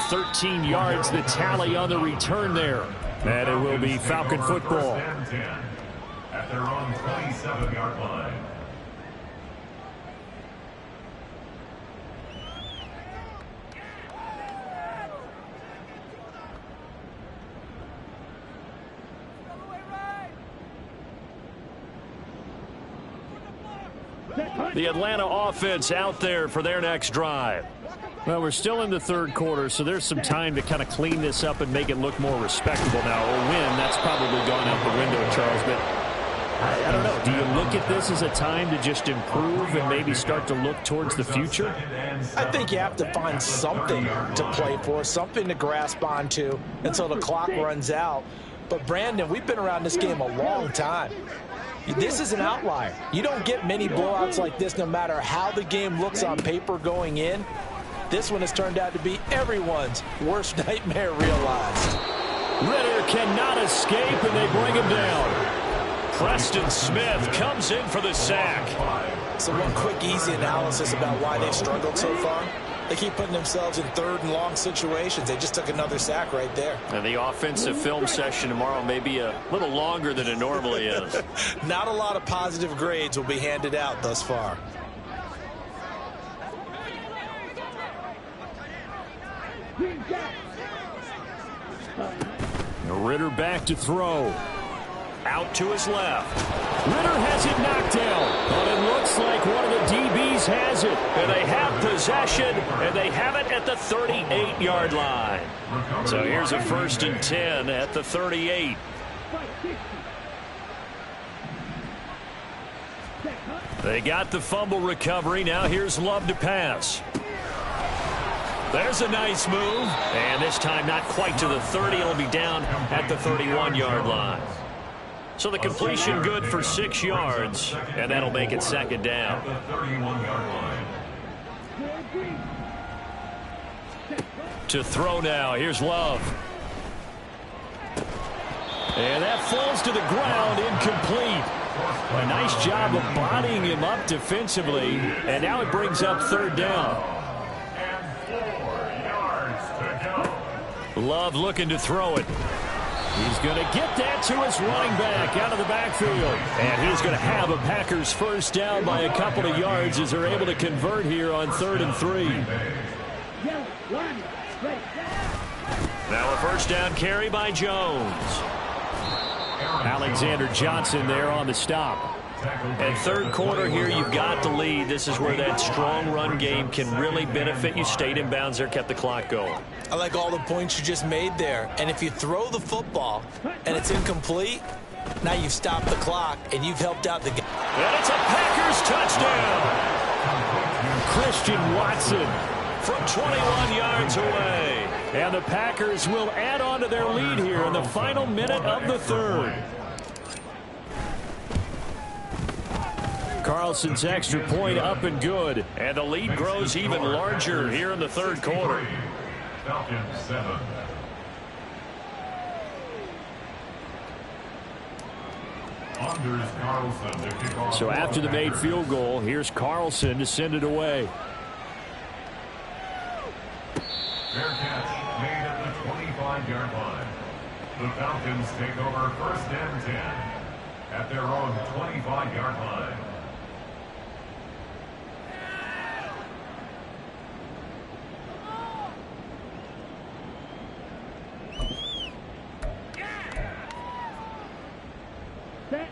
13 yards, the tally on the return there. And it will be Falcon football. At their own 27-yard line. The Atlanta offense out there for their next drive. Well, we're still in the 3rd quarter, so there's some time to kind of clean this up and make it look more respectable now. Or win, that's probably gone out the window, Charles. But I don't know. Do you look at this as a time to just improve and maybe start to look towards the future? I think you have to find something to play for, something to grasp onto until the clock runs out. But, Brandon, we've been around this game a long time. This is an outlier. You don't get many blowouts like this no matter how the game looks on paper going in. This one has turned out to be everyone's worst nightmare realized. Ritter cannot escape, and they bring him down. Preston Smith comes in for the sack. So one quick, easy analysis about why they've struggled so far. They keep putting themselves in 3rd and long situations. They just took another sack right there. And the offensive film session tomorrow may be a little longer than it normally is. Not a lot of positive grades will be handed out thus far. Ritter back to throw. Out to his left. Ritter has it knocked down, but it looks like one of the DBs has it. And they have possession, and they have it at the 38-yard line. So here's a 1st and 10 at the 38. They got the fumble recovery. Now here's Love to pass. There's a nice move. And this time not quite to the 30. It'll be down at the 31-yard line. So the completion good for 6 yards, and that'll make it 2nd down. To throw now, here's Love. And that falls to the ground, incomplete. A nice job of bodying him up defensively, and now it brings up 3rd down. Love looking to throw it. He's going to get that to his running back out of the backfield. And he's going to have a Packers 1st down by a couple of yards as they're able to convert here on 3rd and 3. Now a first down carry by Jones. Alexander Johnson there on the stop. And third quarter here, you've got the lead. This is where that strong run game can really benefit you. Stayed in bounds there, kept the clock going. I like all the points you just made there. And if you throw the football and it's incomplete, now you've stopped the clock and you've helped out the game. And it's a Packers touchdown. Christian Watson from 21 yards away. And the Packers will add on to their lead here in the final minute of the third. Carlson's extra point up and good. And the lead grows even larger here in the third quarter. Falcons 7. So after the made field goal, here's Carlson to send it away. Fair catch made at the 25-yard line. The Falcons take over first and 10 at their own 25-yard line.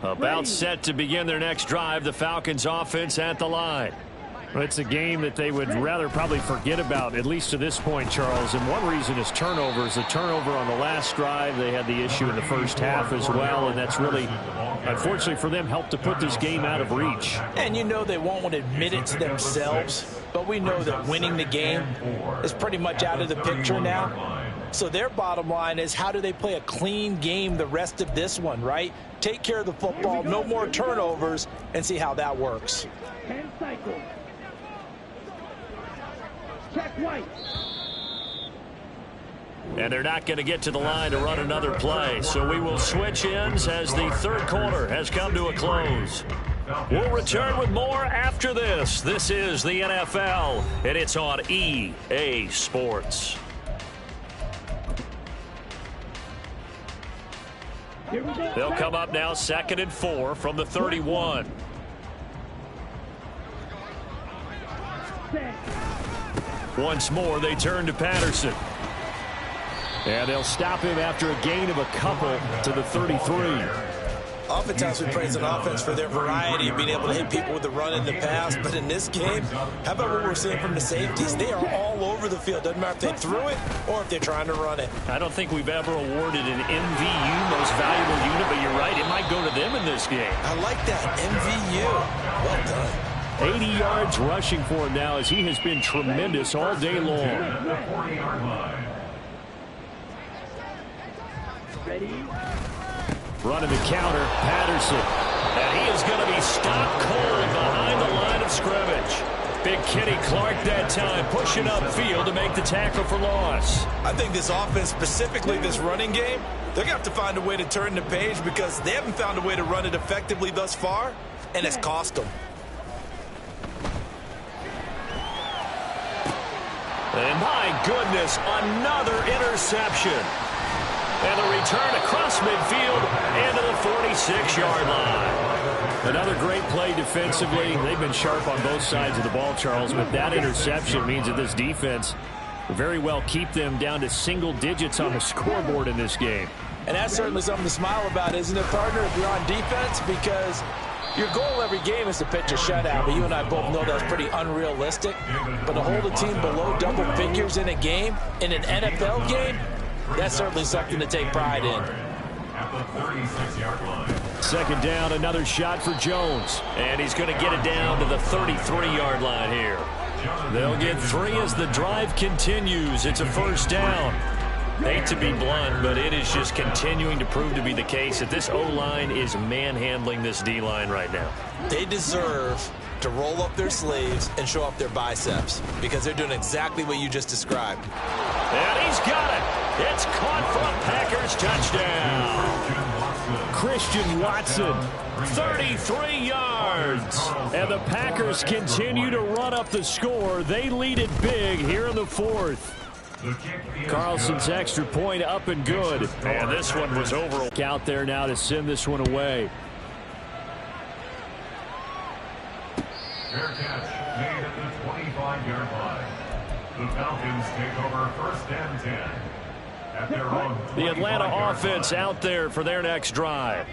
About set to begin their next drive, the Falcons offense at the line. It's a game that they would rather probably forget about, at least to this point, Charles. And one reason is turnovers. The turnover on the last drive, they had the issue in the first half as well. And that's really, unfortunately for them, helped to put this game out of reach. And you know they won't want to admit it to themselves, but we know that winning the game is pretty much out of the picture now. So their bottom line is, how do they play a clean game the rest of this one, right? Take care of the football, no more turnovers, and see how that works. 10 cycles. Check White. And they're not going to get to the line to run another play. So we will switch ends as the third quarter has come to a close. We'll return with more after this. This is the NFL, and it's on EA Sports. They'll come up now 2nd and 4 from the 31. Once more, they turn to Patterson. And they'll stop him after a gain of a couple to the 33. Oftentimes we praise an offense for their variety of being able to hit people with the run in the pass, but in this game, how about what we're seeing from the safeties? They are all over the field. Doesn't matter if they threw it or if they're trying to run it. I don't think we've ever awarded an MVU, most valuable unit, but you're right, it might go to them in this game. I like that, MVU. Well done. 80 yards rushing for him now as he has been tremendous all day long. Running the counter, Patterson. And he is going to be stopped cold behind the line of scrimmage. Big Kenny Clark that time pushing upfield to make the tackle for loss. I think this offense, specifically this running game, they're going to have to find a way to turn the page because they haven't found a way to run it effectively thus far, and it's cost them. And my goodness, another interception. And the return across midfield and to the 46-yard line. Another great play defensively. They've been sharp on both sides of the ball, Charles, but that interception means that this defense will very well keep them down to single digits on the scoreboard in this game. And that's certainly something to smile about, isn't it, partner, if you're on defense? Because your goal every game is to pitch a shutout, but you and I both know that's pretty unrealistic. But to hold a team below double figures in a game, in an NFL game, that's certainly something to take pride in. Second down, another shot for Jones. And he's going to get it down to the 33-yard line here. They'll get 3 as the drive continues. It's a first down. Hate to be blunt, but it is just continuing to prove to be the case that this O-line is manhandling this D-line right now. They deserve to roll up their sleeves and show off their biceps because they're doing exactly what you just described. And he's got it. It's caught for a Packers touchdown. Christian Watson, 33 yards. And the Packers continue to run up the score. They lead it big here in the fourth. Carlson's extra point up and good. And this one was over. Out there now to send this one away. Fair catch made at the 25-yard line. The The Falcons take over 1st and 10 at their own. The Atlanta offense out there for their next drive.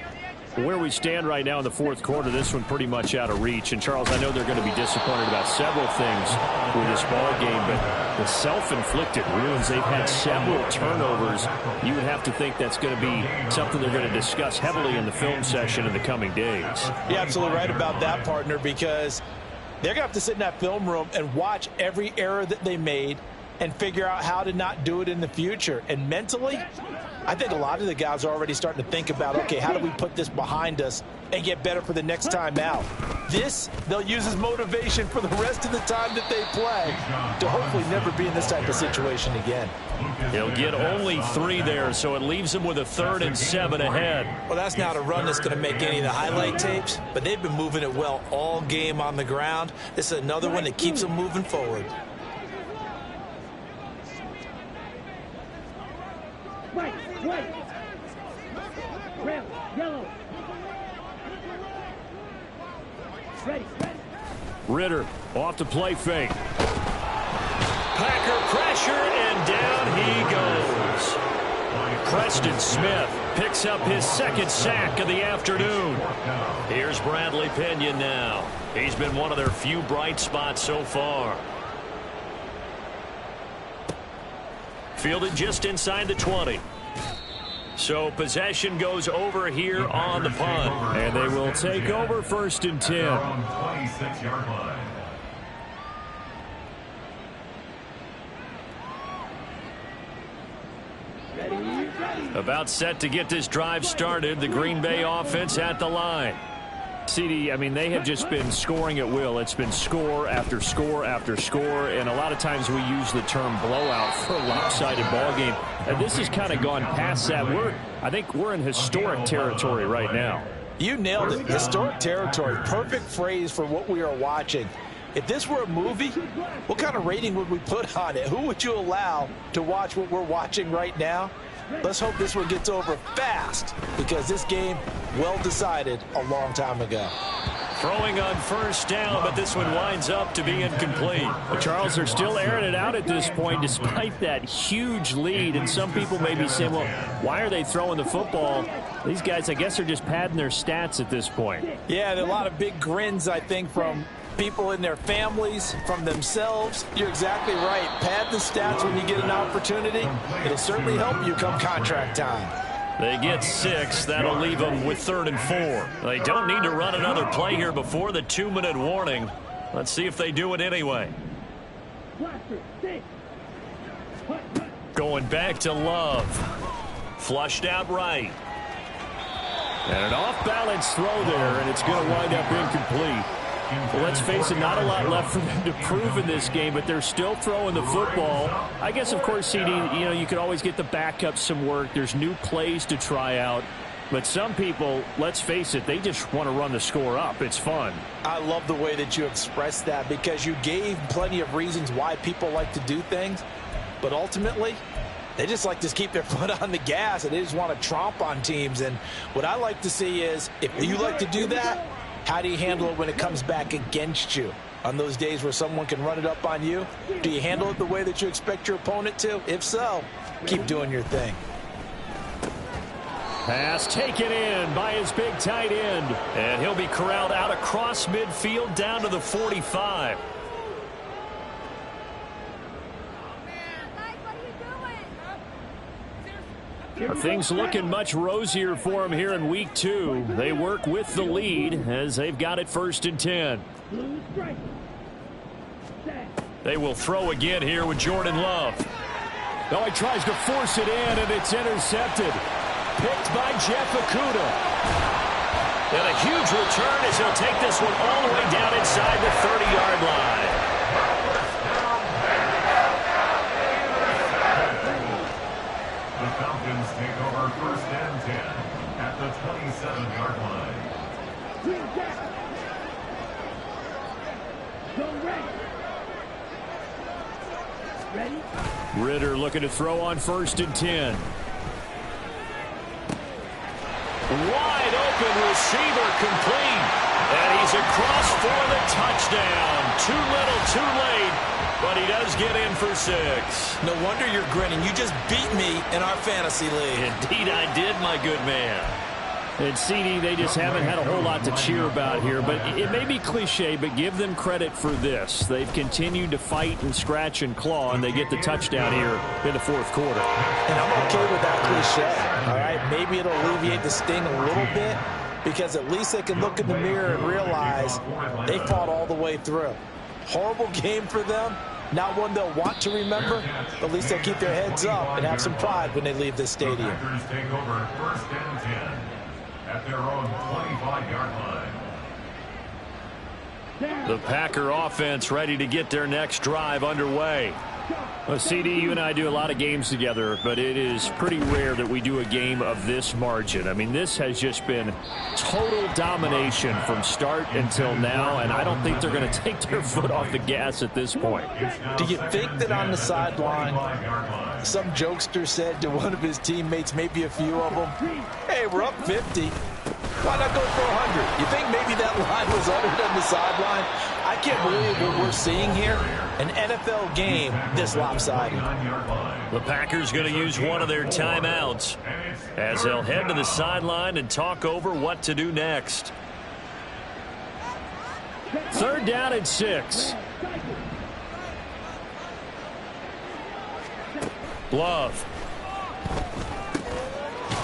Where we stand right now in the fourth quarter, this one pretty much out of reach. And, Charles, I know they're going to be disappointed about several things with this ball game, but the self-inflicted wounds, they've had several turnovers. You would have to think that's going to be something they're going to discuss heavily in the film session in the coming days. You're absolutely right about that, partner, because they're going to have to sit in that film room and watch every error that they made and figure out how to not do it in the future. And mentally, I think a lot of the guys are already starting to think about, okay, how do we put this behind us and get better for the next time out? This, they'll use as motivation for the rest of the time that they play to hopefully never be in this type of situation again. He'll get only 3 there, so it leaves him with a 3rd and 7 ahead. Well, that's not a run that's going to make any of the highlight tapes, but they've been moving it well all game on the ground. This is another one that keeps them moving forward. White. Red, yellow. Ready. Ritter off the play fake. Packer pressure, and down he goes. Preston Smith picks up his 2nd sack of the afternoon. Here's Bradley Pinion now. He's been one of their few bright spots so far. Fielded just inside the 20. So possession goes over here on the punt. And they will take over 1st and 10. 26-yard line. About set to get this drive started. The Green Bay offense at the line. CD, I mean, they have just been scoring at will. It's been score after score after score, and a lot of times we use the term blowout for a lopsided ball game. And this has kind of gone past that. I think we're in historic territory right now. You nailed it. Historic territory. Perfect phrase for what we are watching. If this were a movie, what kind of rating would we put on it? Who would you allow to watch what we're watching right now? Let's hope this one gets over fast, because this game, well decided a long time ago. Throwing on 1st down, but this one winds up to be incomplete. Well, Charles, they're still airing it out at this point despite that huge lead. And some people may be saying, well, why are they throwing the football? These guys, I guess, are just padding their stats at this point. Yeah, there are a lot of big grins, I think, from people in their families, from themselves. You're exactly right. Pad the stats when you get an opportunity. It'll certainly help you come contract time. They get 6. That'll leave them with 3rd and 4. They don't need to run another play here before the 2-minute warning. Let's see if they do it anyway. Going back to Love. Flushed out right. And an off-balance throw there, and it's going to wind up incomplete. Well, let's face it, not a lot left for them to prove in this game, but they're still throwing the football. I guess, of course, CD, you could always get the backup some work. There's new plays to try out. But some people, let's face it, they just want to run the score up. It's fun. I love the way that you expressed that, because you gave plenty of reasons why people like to do things. But ultimately, they just like to keep their foot on the gas, and they just want to tromp on teams. And what I like to see is, if you like to do that, how do you handle it when it comes back against you? On those days where someone can run it up on you, do you handle it the way that you expect your opponent to? If so, keep doing your thing. Pass taken in by his big tight end. And he'll be corralled out across midfield down to the 45. Things looking much rosier for him here in week 2. They work with the lead as they've got it 1st and 10. They will throw again here with Jordan Love. Now he tries to force it in, and it's intercepted. Picked by Jeff Okudah. And a huge return as he'll take this one all the way down inside the 30-yard line. The Falcons take over 1st and 10 at the 27-yard line. Ritter looking to throw on 1st and 10. Wide open receiver complete. And he's across for the touchdown. Too little, too late. But he does get in for 6. No wonder you're grinning. You just beat me in our fantasy league. Indeed I did, my good man. And CD, they just haven't had a whole lot to cheer about here. But it may be cliche, but give them credit for this. They've continued to fight and scratch and claw, and they get the touchdown here in the fourth quarter. And I'm okay with that cliche. All right, maybe it'll alleviate the sting a little bit, because at least they can look in the mirror and realize they fought all the way through. Horrible game for them. Not one they'll want to remember, but at least they'll keep their heads up and have some pride when they leave this stadium. Packers take over 1st and 10 at their own 25-yard line. The Packer offense ready to get their next drive underway. Well, CD, you and I do a lot of games together, but it is pretty rare that we do a game of this margin. I mean, this has just been total domination from start until now, and I don't think they're going to take their foot off the gas at this point. Do you think that on the sideline, some jokester said to one of his teammates, maybe a few of them, hey, we're up 50. Why not go for 100? You think maybe that line was uttered on the sideline? I can't believe what we're seeing here. An NFL game this lopsided. The Packers going to use one of their timeouts as they'll head to the sideline and talk over what to do next. 3rd down and 6. Love.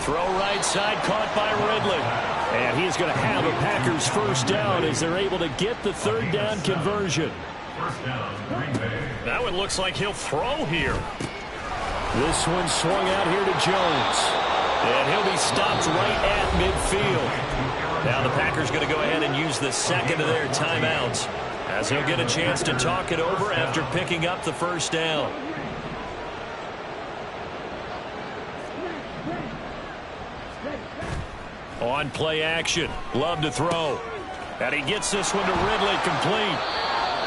Throw right side, caught by Ridley. And he's going to have a Packers 1st down as they're able to get the 3rd down conversion. That one looks like he'll throw here. This one swung out here to Jones. And he'll be stopped right at midfield. Now the Packers going to go ahead and use the second of their timeouts as he'll get a chance to talk it over after picking up the 1st down. On play action, Love to throw. And he gets this one to Ridley complete.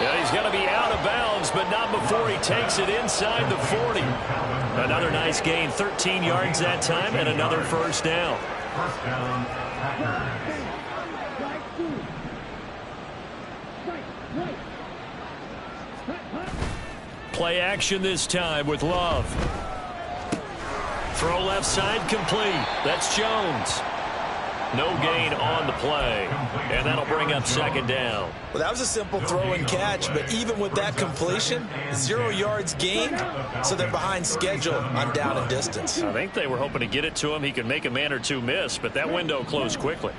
And he's going to be out of bounds, but not before he takes it inside the 40. Another nice gain, 13 yards that time, and another 1st down. 1st down, Packers. Play action this time with Love. Throw left side complete. That's Jones. No gain on the play, and that'll bring up 2nd down. Well, that was a simple throw and catch, but even with that completion, 0 yards gained, so they're behind schedule on down and distance. I think they were hoping to get it to him. He could make a man or two miss, but that window closed quickly.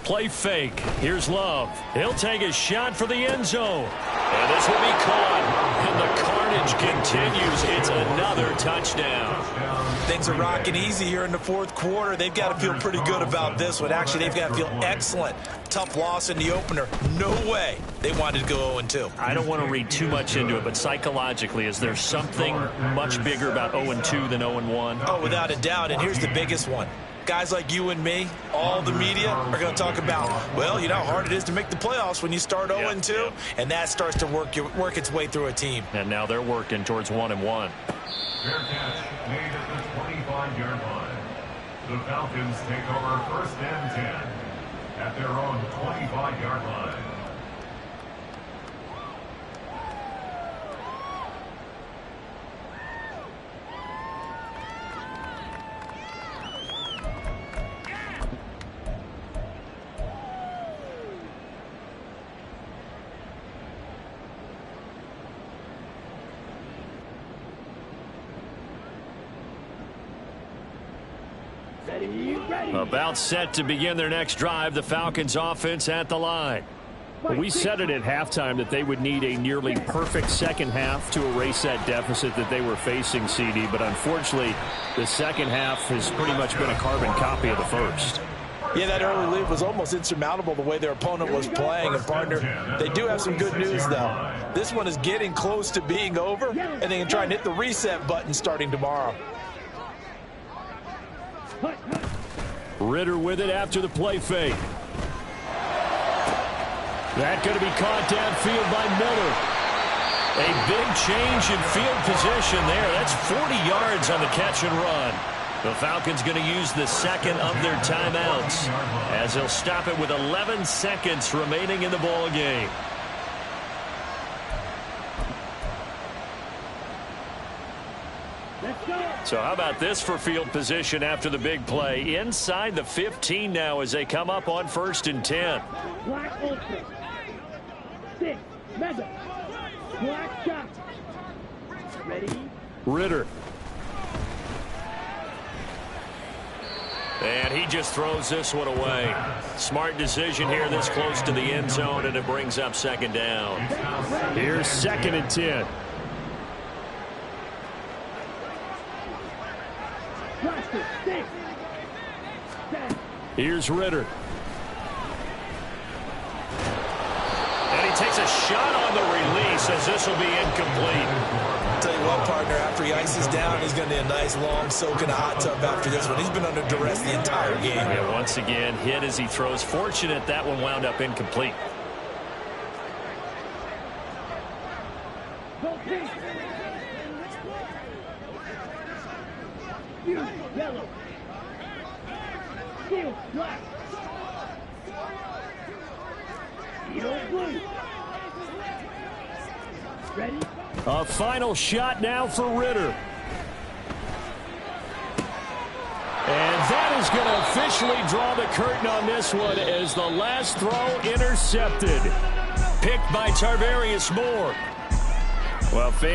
Play fake. Here's Love. He'll take a shot for the end zone. And this will be caught. And the carnage continues. It's another touchdown. Things are rocking easy here in the 4th quarter. They've got to feel pretty good about this one. Actually, they've got to feel excellent. Tough loss in the opener. No way they wanted to go 0-2. I don't want to read too much into it, but psychologically, is there something much bigger about 0-2 than 0-1? Oh, without a doubt. And here's the biggest one. Guys like you and me, all the media, are going to talk about, well, you know how hard it is to make the playoffs when you start 0-2, and that starts to work its way through a team. And now they're working towards 1-1. Fair catch made at the 25-yard line. The Falcons take over 1st and 10 at their own 25-yard line. About set to begin their next drive, the Falcons offense at the line. We said it at halftime that they would need a nearly perfect second half to erase that deficit that they were facing, CD, but unfortunately the second half has pretty much been a carbon copy of the first. Yeah, that early lead was almost insurmountable the way their opponent was playing. And, partner, they do have some good news, though. This one is getting close to being over, and they can try and hit the reset button starting tomorrow. Ritter with it after the play fake. That going to be caught downfield by Miller. A big change in field position there. That's 40 yards on the catch and run. The Falcons going to use the second of their timeouts as they'll stop it with 11 seconds remaining in the ball game. Let's go. So how about this for field position after the big play? Inside the 15 now as they come up on 1st and 10. Black ultra. 6. Madden. Black shot. Ready? Ritter. And he just throws this one away. Smart decision here this close to the end zone, and it brings up 2nd down. Here's 2nd and 10. Here's Ritter. And he takes a shot on the release as this will be incomplete. I'll tell you what, partner, after he ices down, he's going to need a nice long soak in a hot tub after this one. He's been under duress the entire game. Yeah, once again, hit as he throws. Fortunate that one wound up incomplete. Yellow. Steel, black. Steel, blue. Ready? A final shot now for Ritter. And that is going to officially draw the curtain on this one as the last throw intercepted. Picked by Tarvarius Moore. Well, fans.